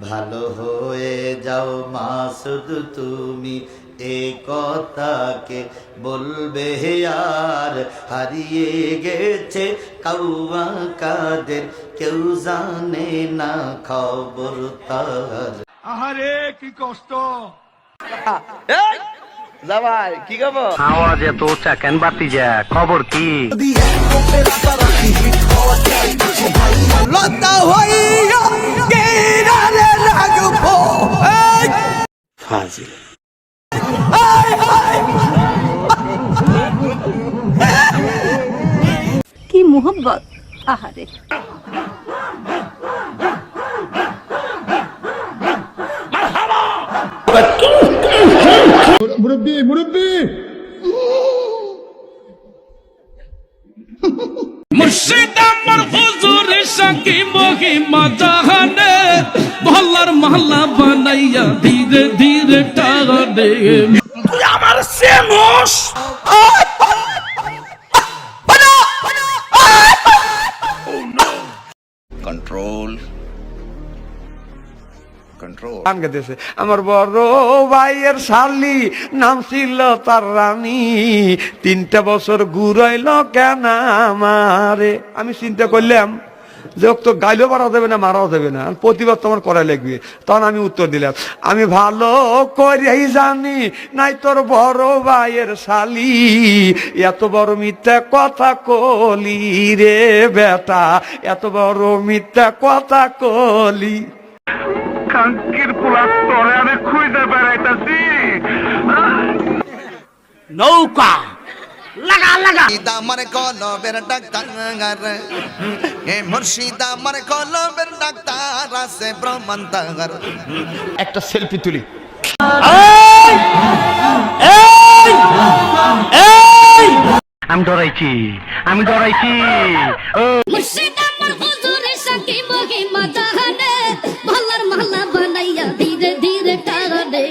ভালো হয়ে যাও মাসুদ তুমি, এ কথাকে বলবে আর হারিয়ে গেছে কাউয়া কাদের, কেউ জানে না খবর তার। আহারে কি কষ্ট। জামাই কি খবর? আওয়াজ এত উঁচা কেন বাতি যা খবর কি? ফাজিল। কি মোহব্বত, আহারে। মুরব্বি মুরব্বি মুর্শিদ আমার হুজুর সাকি মহিমা জাহানে, ভল্লার মহল্লা বানাইয়া ধীরে ধীরে টানে। তুই আমার সেনস কন্ট্রোল কন্ট্রোল। গান গাইতেছে, আমার বড় ভাইয়ের শালি নাম ছিল তার রানী, 3টা বছর ঘুরাইল কেন আমারে। আমি চিন্তা করলাম যে তো গাইলেও মারা যাবে না, মারাও যাবে না, প্রতিবাদ তোমার করা লাগবে। তখন আমি উত্তর দিলাম, আমি ভালো করেই জানি নাই তোর বড় ভাইয়ের শালি এত বড় মিথ্যা কথা কলি রে বেটা, এত বড় মিথ্যা কথা কলি। কাঙ্কির পোলা তোরে আমি খুঁজে বেড়াইতাছি। নৌকা লাগা লাগা আমার কলবের ডাক্তার, এ মুর্শিদ আমার কলবের ডাক্তার আছে প্রমাণ তার। একটা সেলফি তুলি। আমি ডরাইছি, আমি ডরাইছি। মুর্শিদ আমার হুজুরের সাকি মহিমা জাহানে, ভল্লার মহল্লা বানাইয়া ধীরে ধীরে টানে।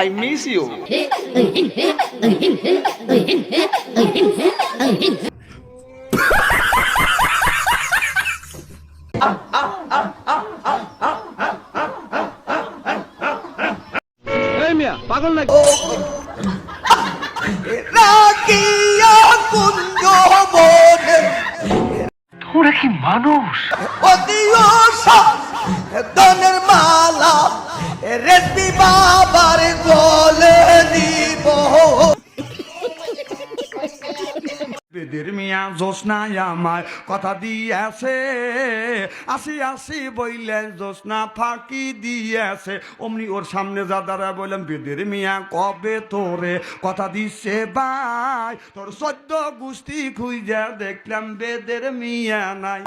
I miss you. এই মিয়া পাগল নাকি? রাখিয়া কুঞ্জ বনে তোরা কি মানুষ? অদিও দনের মালা রেসপি বাবার গলে দিব। বেদের মিয়া জোসনায় আমায় কথা দিয়েছে, আসি আসি বইলে জোসনা ফাঁকি দিয়েছে। অমনি ওর সামনে যা দাঁড়া বললাম, বেদের মিয়া কবে তোরে কথা দিচ্ছে ভাই, তোর 14 গুষ্টি খুঁজে দেখলাম বেদের মিয়া নাই।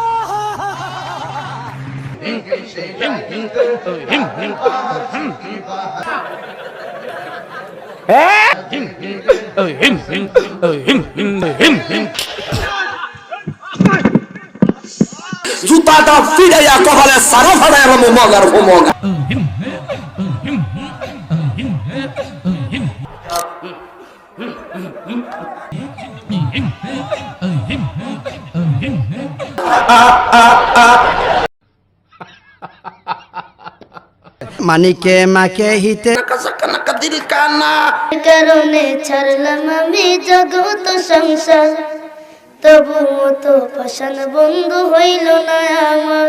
জুতাটা ফিরাইয়া কপালে সারা ফাড়ায় মগার মগা। মানিকে মাকে হিতে কারণে ছাড়লাম আমি জগৎ সংসার, তবুও তো পাষাণ বন্ধু হইল না আমার।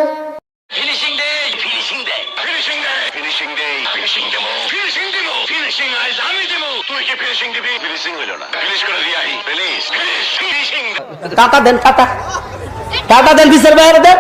ফিনিশিং দে, ফিনিশিং দে, ফিনিশিং দে, ফিনিশিং দে, ফিনিশিং দেবো, ফিনিশিং দেবো, ফিনিশিং আইজ আমি দেবো। তুই কি ফিনিশিং দিবি? ফিনিশিং হইল না, ফিনিশ করে দিয়ে আই। Finish finish finishing. টাকা দেন, টাকা টাকা দেন, বিচার বাইরে দেন।